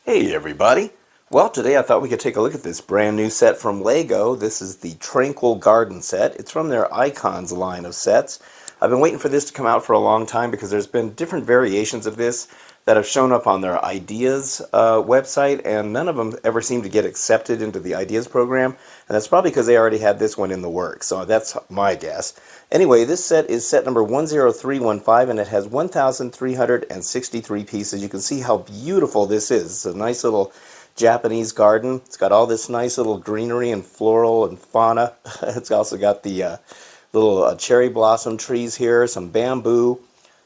Hey everybody! Well, today I thought we could take a look at this brand new set from Lego. This is the Tranquil Garden set. It's from their Icons line of sets. I've been waiting for this to come out for a long time because there's been different variations of this that have shown up on their Ideas website, and none of them ever seem to get accepted into the Ideas program, and that's probably because they already had this one in the works, so that's my guess. Anyway, this set is set number 10315, and it has 1,363 pieces. You can see how beautiful this is. It's a nice little Japanese garden. It's got all this nice little greenery and floral and fauna. It's also got the little cherry blossom trees here, some bamboo.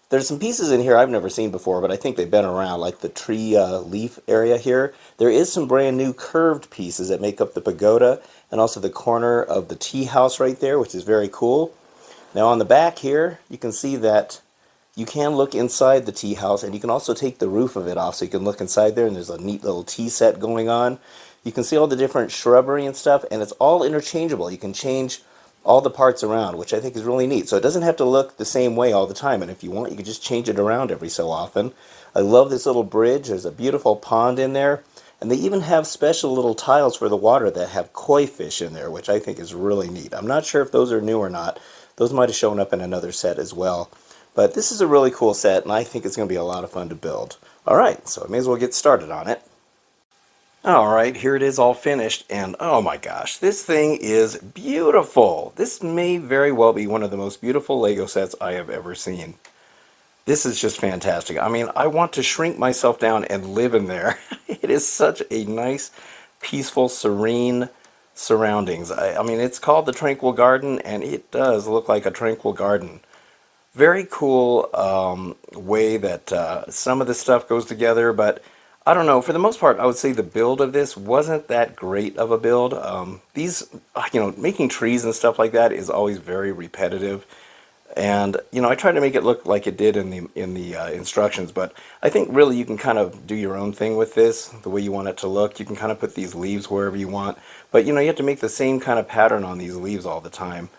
There's some pieces in here I've never seen before, but I think they've been around, like the tree leaf area here. There is some brand new curved pieces that make up the pagoda and also the corner of the tea house right there, which is very cool. Now on the back here, you can see that you can look inside the tea house, and you can also take the roof of it off so you can look inside there, and there's a neat little tea set going on. You can see all the different shrubbery and stuff, and it's all interchangeable. You can change all the parts around, which I think is really neat. So it doesn't have to look the same way all the time, and if you want, you can just change it around every so often. I love this little bridge. There's a beautiful pond in there, and they even have special little tiles for the water that have koi fish in there, which I think is really neat. I'm not sure if those are new or not. Those might have shown up in another set as well. But this is a really cool set, and I think it's going to be a lot of fun to build. Alright, so I may as well get started on it. Alright, here it is all finished, and oh my gosh, this thing is beautiful! This may very well be one of the most beautiful Lego sets I have ever seen. This is just fantastic. I mean, I want to shrink myself down and live in there. It is such a nice, peaceful, serene surroundings. I mean, it's called the Tranquil Garden, and it does look like a tranquil garden. Very cool way that some of the stuff goes together, but I don't know, for the most part, I would say the build of this wasn't that great of a build. Making trees and stuff like that is always very repetitive. And, I tried to make it look like it did in the instructions, but I think really you can kind of do your own thing with this, the way you want it to look. You can kind of put these leaves wherever you want, but, you have to make the same kind of pattern on these leaves all the time.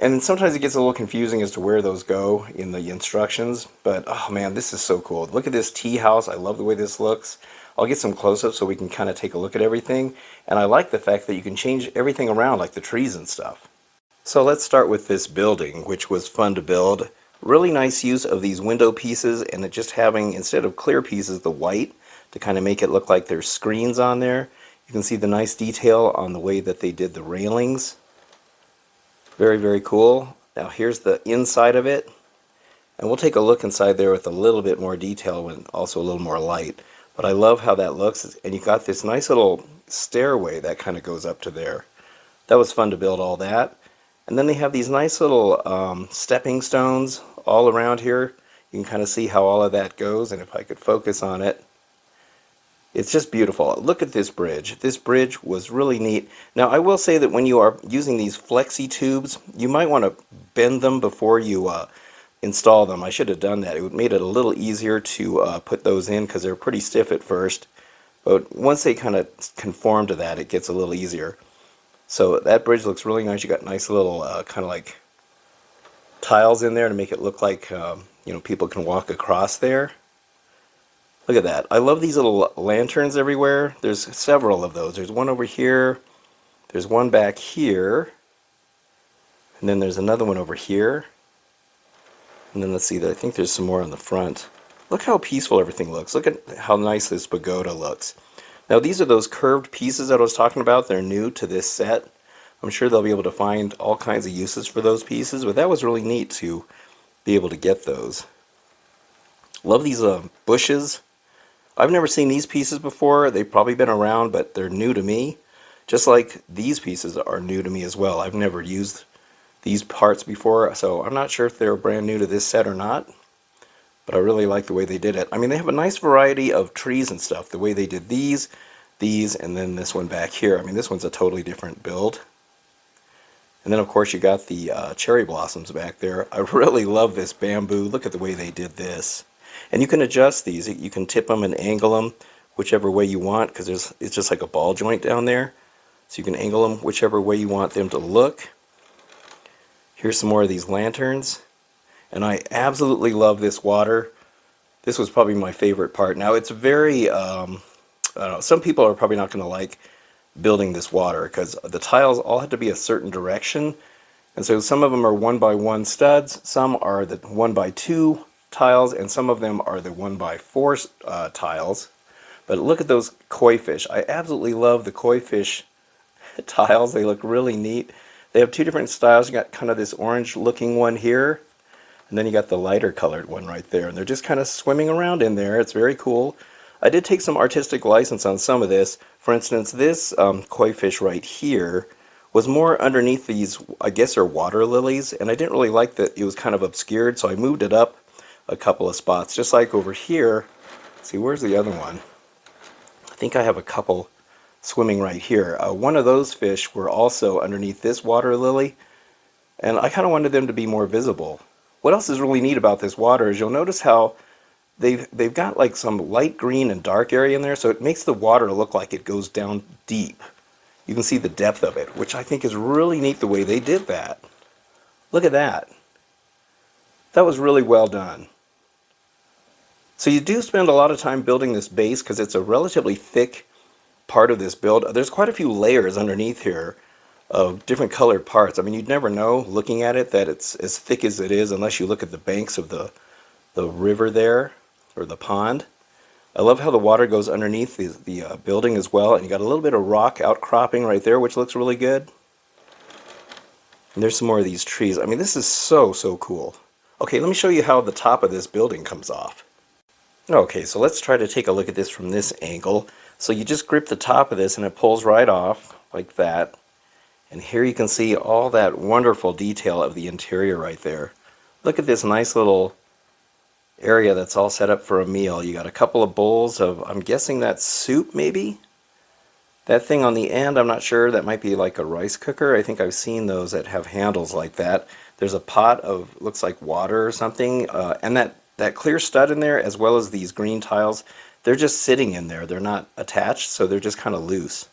And sometimes it gets a little confusing as to where those go in the instructions, but oh man, this is so cool. Look at this tea house. I love the way this looks. I'll get some close-ups so we can kind of take a look at everything, and I like the fact that you can change everything around, like the trees and stuff. So let's start with this building, which was fun to build. Really nice use of these window pieces, and it just having, instead of clear pieces, the white to kind of make it look like there's screens on there. You can see the nice detail on the way that they did the railings. Very, very cool. Now here's the inside of it, and we'll take a look inside there with a little bit more detail and also a little more light. But I love how that looks, and you got this nice little stairway that kind of goes up to there. That was fun to build all that. And then they have these nice little stepping stones all around here. You can kind of see how all of that goes, and if I could focus on it, it's just beautiful. Look at this bridge. This bridge was really neat. Now, I will say that when you are using these flexi tubes, you might want to bend them before you install them. I should have done that. It made it a little easier to put those in because they're pretty stiff at first. But once they kind of conform to that, it gets a little easier. So that bridge looks really nice. You got nice little kind of like tiles in there to make it look like people can walk across there. Look at that. I love these little lanterns everywhere. There's several of those. There's one over here. There's one back here. And then there's another one over here. And then let's see, I think there's some more on the front. Look how peaceful everything looks. Look at how nice this pagoda looks. Now these are those curved pieces that I was talking about. They're new to this set. I'm sure they'll be able to find all kinds of uses for those pieces, but that was really neat to be able to get those. Love these bushes. I've never seen these pieces before. They've probably been around, but they're new to me. Just like these pieces are new to me as well. I've never used these parts before, so I'm not sure if they're brand new to this set or not. But I really like the way they did it. I mean, they have a nice variety of trees and stuff. The way they did these, and then this one back here. I mean, this one's a totally different build. And then, of course, you got the cherry blossoms back there. I really love this bamboo. Look at the way they did this. And you can adjust these. You can tip them and angle them whichever way you want, because it's just like a ball joint down there. So you can angle them whichever way you want them to look. Here's some more of these lanterns. And I absolutely love this water. This was probably my favorite part. Now it's very I don't know, some people are probably not going to like building this water because the tiles all have to be a certain direction. And so some of them are 1x1 studs, some are the 1x2 tiles, and some of them are the 1x4 tiles. But look at those koi fish. I absolutely love the koi fish tiles. They look really neat. They have two different styles. You got kind of this orange looking one here, and then you got the lighter colored one right there. And they're just kind of swimming around in there. It's very cool. I did take some artistic license on some of this. For instance, this koi fish right here was more underneath these, I guess are water lilies, and I didn't really like that it was kind of obscured, so I moved it up a couple of spots. Just like over here, see, where's the other one? I think I have a couple swimming right here. One of those fish were also underneath this water lily, and I kind of wanted them to be more visible. What else is really neat about this water is you'll notice how they've got like some light green and dark area in there, so it makes the water look like it goes down deep. You can see the depth of it, which I think is really neat the way they did that. Look at that. That was really well done. So you do spend a lot of time building this base because it's a relatively thick part of this build. There's quite a few layers underneath here of different colored parts. I mean, you'd never know looking at it that it's as thick as it is unless you look at the banks of the river there, or the pond. I love how the water goes underneath the building as well, and you got a little bit of rock outcropping right there, which looks really good. And there's some more of these trees. I mean, this is so cool. Okay, let me show you how the top of this building comes off. Okay, so let's try to take a look at this from this angle. So you just grip the top of this and it pulls right off like that. And here you can see all that wonderful detail of the interior right there. Look at this nice little area that's all set up for a meal. You got a couple of bowls of, I'm guessing that's soup maybe? That thing on the end, I'm not sure, that might be like a rice cooker. I think I've seen those that have handles like that. There's a pot of, looks like water or something, and that clear stud in there, as well as these green tiles, they're just sitting in there. They're not attached, so they're just kind of loose.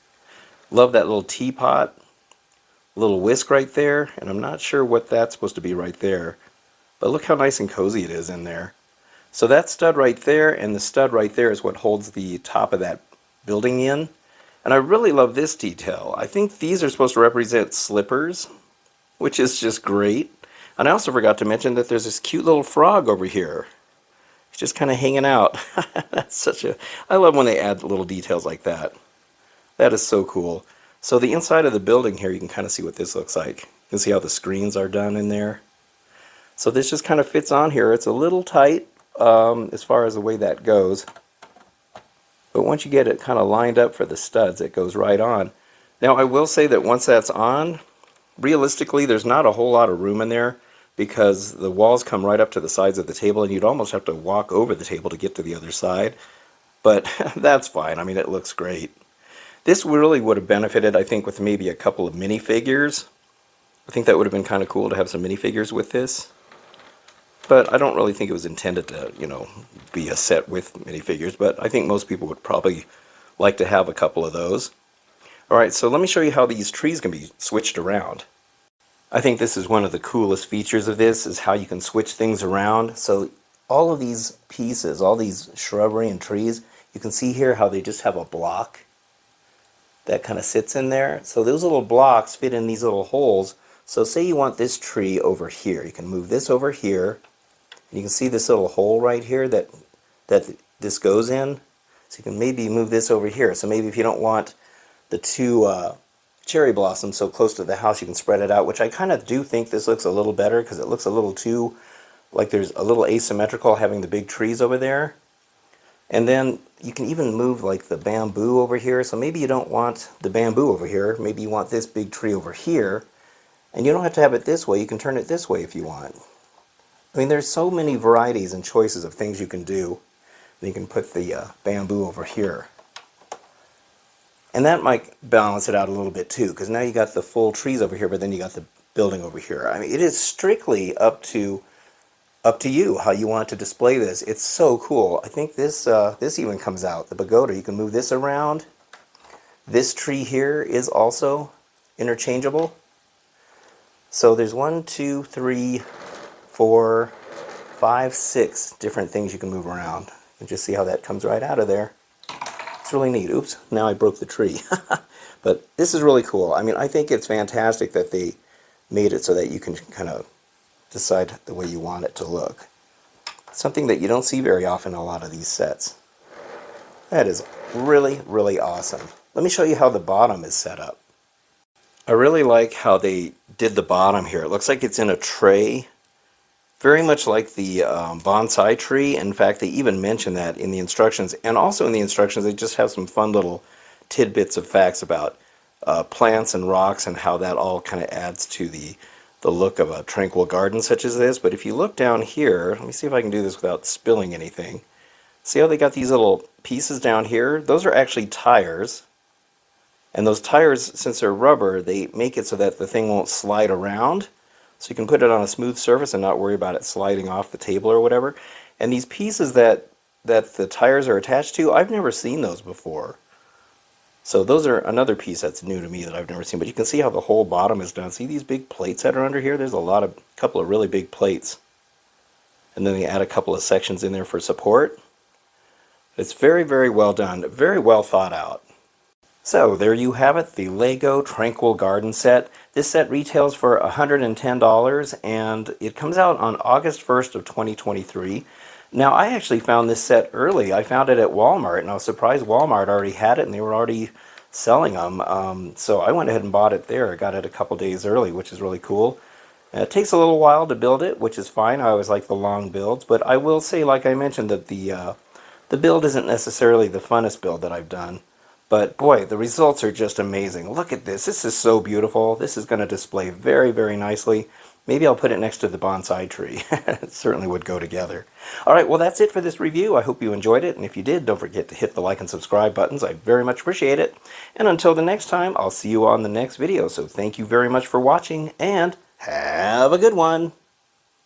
Love that little teapot, little whisk right there, and I'm not sure what that's supposed to be right there, but look how nice and cozy it is in there. So that stud right there and the stud right there is what holds the top of that building in. And I really love this detail. I think these are supposed to represent slippers, which is just great. And I also forgot to mention that there's this cute little frog over here. He's just kind of hanging out. That's I love when they add little details like that. That is so cool. So the inside of the building here, you can kind of see what this looks like. You can see how the screens are done in there. So this just kind of fits on here. It's a little tight as far as the way that goes. But once you get it kind of lined up for the studs, it goes right on. Now I will say that once that's on, realistically there's not a whole lot of room in there because the walls come right up to the sides of the table and you'd almost have to walk over the table to get to the other side. But that's fine. I mean, it looks great. This really would have benefited, I think, with maybe a couple of minifigures. I think that would have been kind of cool to have some minifigures with this. But I don't really think it was intended to, you know, be a set with minifigures, but I think most people would probably like to have a couple of those. Alright, so let me show you how these trees can be switched around. I think this is one of the coolest features of this, is how you can switch things around. So all of these pieces, all these shrubbery and trees, you can see here how they just have a block that kind of sits in there. So those little blocks fit in these little holes. So say you want this tree over here. You can move this over here. And you can see this little hole right here that this goes in. So you can maybe move this over here. So maybe if you don't want the two cherry blossoms so close to the house, you can spread it out, which I kind of do think this looks a little better because it looks a little too, like there's a little asymmetrical having the big trees over there. And then you can even move like the bamboo over here. So maybe you don't want the bamboo over here. Maybe you want this big tree over here. And you don't have to have it this way. You can turn it this way if you want. I mean, there's so many varieties and choices of things you can do. And you can put the bamboo over here. And that might balance it out a little bit too, because now you got the full trees over here, but then you got the building over here. I mean, it is strictly up to you how you want to display this. It's so cool. I think this this even comes out, the pagoda. You can move this around. This tree here is also interchangeable. So there's 1, 2, 3, 4, 5, 6 different things you can move around. And just see how that comes right out of there. It's really neat. Oops, now I broke the tree. But this is really cool. I mean, I think it's fantastic that they made it so that you can kind of decide the way you want it to look. Something that you don't see very often in a lot of these sets. That is really, really awesome. Let me show you how the bottom is set up. I really like how they did the bottom here. It looks like it's in a tray, very much like the bonsai tree. In fact, they even mention that in the instructions. And also in the instructions, they just have some fun little tidbits of facts about plants and rocks and how that all kind of adds to the look of a tranquil garden such as this. But if you look down here, let me see if I can do this without spilling anything. See how they got these little pieces down here? Those are actually tires. And those tires, since they're rubber, they make it so that the thing won't slide around. So you can put it on a smooth surface and not worry about it sliding off the table or whatever. And these pieces that the tires are attached to, I've never seen those before. So those are another piece that's new to me that I've never seen. But you can see how the whole bottom is done. See these big plates that are under here? There's a couple of really big plates. And then they add a couple of sections in there for support. It's very, very well done. Very well thought out. So there you have it, the Lego Tranquil Garden set. This set retails for $110 and it comes out on August 1st of 2023. Now I actually found this set early. I found it at Walmart and I was surprised Walmart already had it and they were already selling them. So I went ahead and bought it there. I got it a couple days early, which is really cool. It takes a little while to build it, which is fine. I always like the long builds, but I will say, like I mentioned, that the build isn't necessarily the funnest build that I've done. But boy, the results are just amazing. Look at this. This is so beautiful. This is going to display very, very nicely. Maybe I'll put it next to the bonsai tree. It certainly would go together. All right, well, that's it for this review. I hope you enjoyed it. And if you did, don't forget to hit the like and subscribe buttons. I very much appreciate it. And until the next time, I'll see you on the next video. So thank you very much for watching and have a good one.